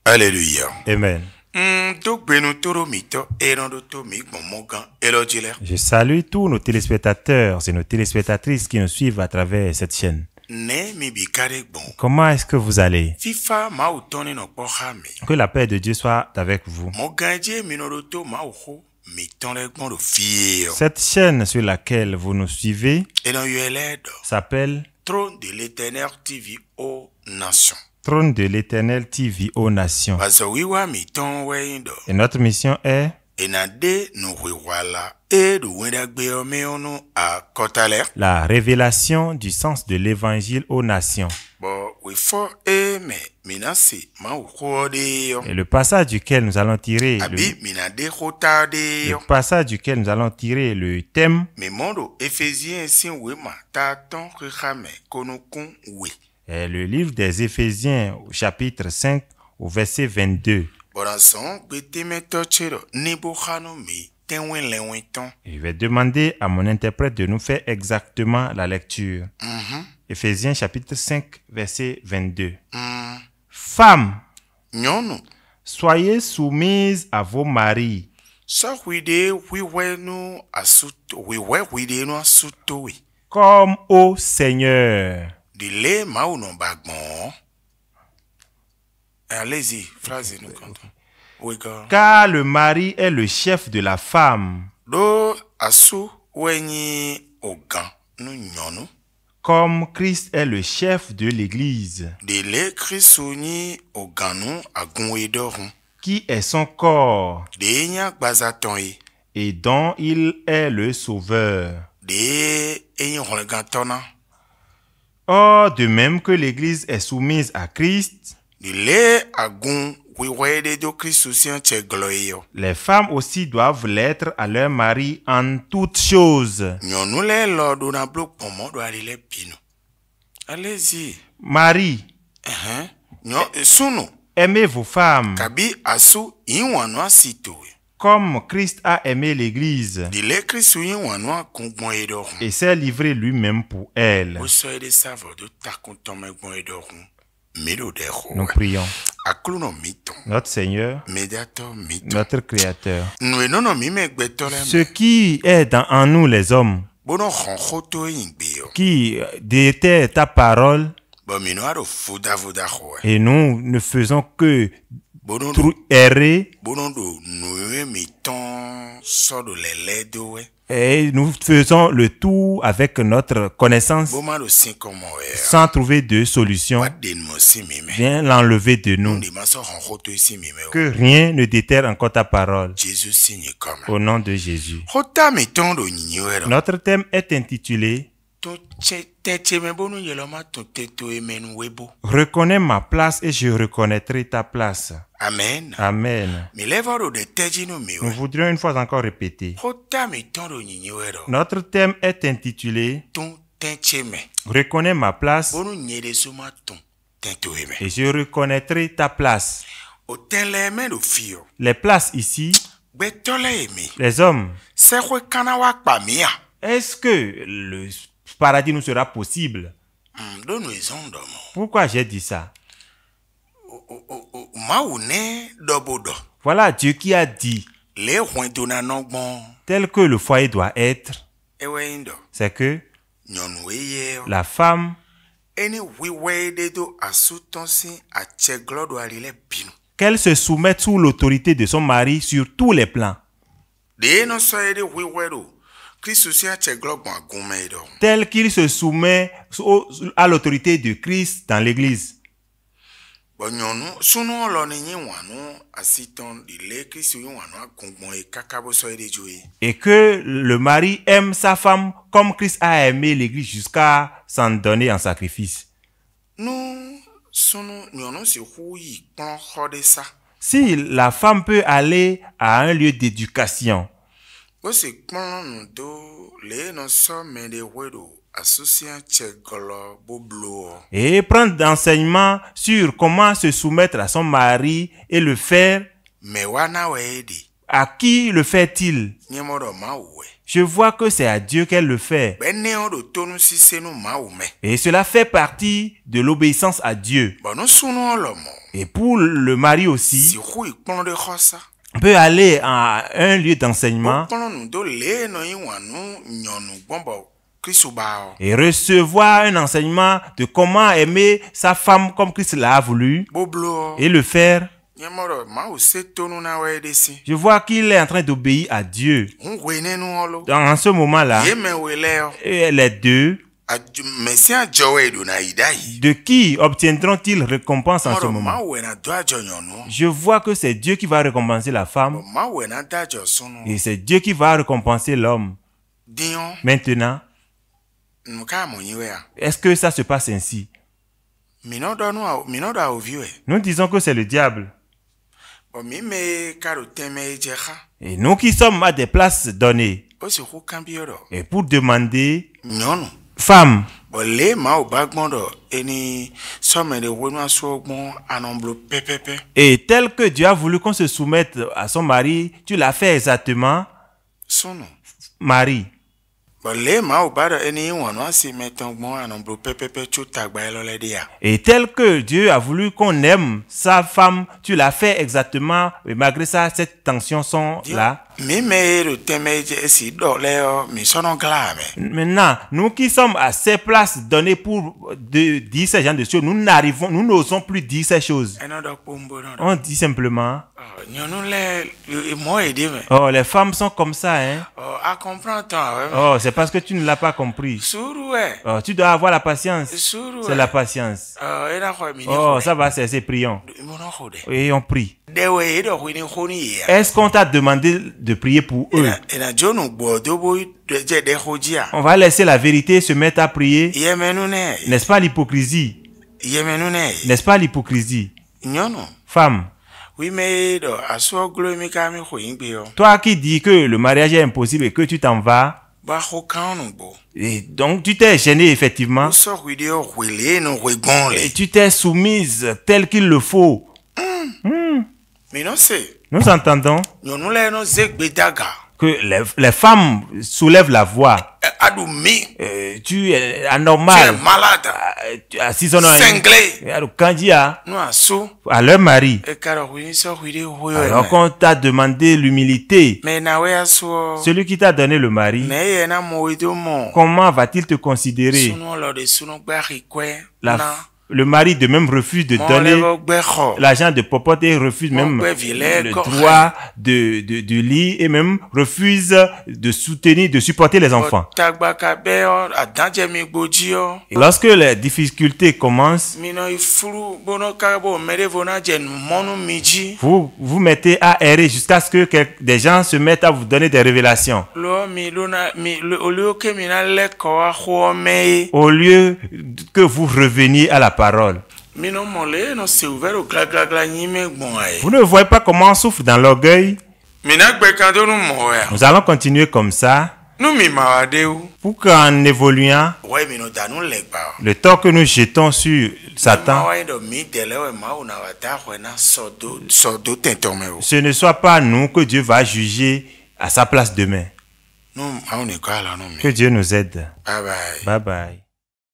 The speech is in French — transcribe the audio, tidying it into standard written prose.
Alléluia. Amen. Je salue tous nos téléspectateurs et nos téléspectatrices qui nous suivent à travers cette chaîne. Comment est-ce que vous allez? Que la paix de Dieu soit avec vous. Cette chaîne sur laquelle vous nous suivez s'appelle Trône de l'Éternel TV aux Nations. Trône de l'Éternel TV aux Nations. Et notre mission est la révélation du sens de l'évangile aux nations. Et le passage duquel nous allons tirer le thème est le livre des Éphésiens au chapitre 5 au verset 22. Je vais demander à mon interprète de nous faire exactement la lecture. Éphésiens chapitre 5 verset 22. Femmes, soyez soumises à vos maris. Comme au Seigneur. Allez-y, phrase nous comptons. Car le mari est le chef de la femme. Comme Christ est le chef de l'Église. Qui est son corps. Et dont il est le sauveur. Or, de même que l'Église est soumise à Christ, les femmes aussi doivent l'être à leur mari en toutes choses. Allez-y. Mari, aimez vos femmes comme Christ a aimé l'Église et s'est livré lui-même pour elle. Nous prions. Notre Seigneur, notre Créateur, ce qui est en nous les hommes, qui déterre ta parole, et nous ne faisons que errer, et nous faisons le tout avec notre connaissance sans trouver de solution. Viens l'enlever de nous. Que rien ne déterre encore ta parole. Au nom de Jésus. Notre thème est intitulé Reconnais ma place et je reconnaîtrai ta place. Amen. Amen. Nous voudrions une fois encore répéter. Notre thème est intitulé Reconnais ma place et je reconnaîtrai ta place. Les places ici, les hommes, est-ce que le paradis nous sera possible? Pourquoi j'ai dit ça? Voilà Dieu qui a dit tel que le foyer doit être, c'est que la femme qu'elle se soumette sous l'autorité de son mari sur tous les plans. Tel qu'il se soumet à l'autorité de Christ dans l'Église. Et que le mari aime sa femme comme Christ a aimé l'Église jusqu'à s'en donner en sacrifice. Si la femme peut aller à un lieu d'éducation, et prendre d'enseignements sur comment se soumettre à son mari et le faire. À qui le fait-il? Je vois que c'est à Dieu qu'elle le fait. Et cela fait partie de l'obéissance à Dieu. Et pour le mari aussi, on peut aller à un lieu d'enseignement et recevoir un enseignement de comment aimer sa femme comme Christ l'a voulu et le faire. Je vois qu'il est en train d'obéir à Dieu. Dans ce moment-là, les deux, de qui obtiendront-ils récompense en ce moment? Je vois que c'est Dieu qui va récompenser la femme et c'est Dieu qui va récompenser l'homme. Maintenant, est-ce que ça se passe ainsi? Nous disons que c'est le diable. Et nous qui sommes à des places données, et pour demander, femme, et tel que Dieu a voulu qu'on se soumette à son mari, tu l'as fait exactement, mari. Et tel que Dieu a voulu qu'on aime sa femme, tu l'as fait exactement, et malgré ça, cette tension sont là. Maintenant, nous qui sommes à ces places données pour dire ces genres de choses, nous n'osons plus dire ces choses. On dit simplement, oh, les femmes sont comme ça, hein. Oh, c'est parce que tu ne l'as pas compris. Oh, tu dois avoir la patience. C'est la patience. Oh, ça va cesser, prions. Et on prie. Est-ce qu'on t'a demandé de prier pour eux? On va laisser la vérité se mettre à prier. N'est-ce pas l'hypocrisie? N'est-ce pas l'hypocrisie? Femme. Toi qui dis que le mariage est impossible et que tu t'en vas. Et donc tu t'es gêné effectivement. Et tu t'es soumise tel qu'il le faut. Nous entendons que les femmes soulèvent la voix. Tu es anormal. Tu es malade. Cinglé. À leur mari. Alors qu'on t'a demandé l'humilité. Celui qui t'a donné le mari, comment va-t-il te considérer? Le mari de même refuse de donner l'argent de popote et refuse même le droit de lit et même refuse de soutenir, de supporter les enfants. Et lorsque les difficultés commencent, vous mettez à errer jusqu'à ce que des gens se mettent à vous donner des révélations. Au lieu que vous reveniez à la parole. Vous ne voyez pas comment on souffre dans l'orgueil? Nous allons continuer comme ça. Pour qu'en évoluant, le temps que nous jetons sur Satan, ce ne soit pas nous que Dieu va juger à sa place demain. Que Dieu nous aide. Bye bye.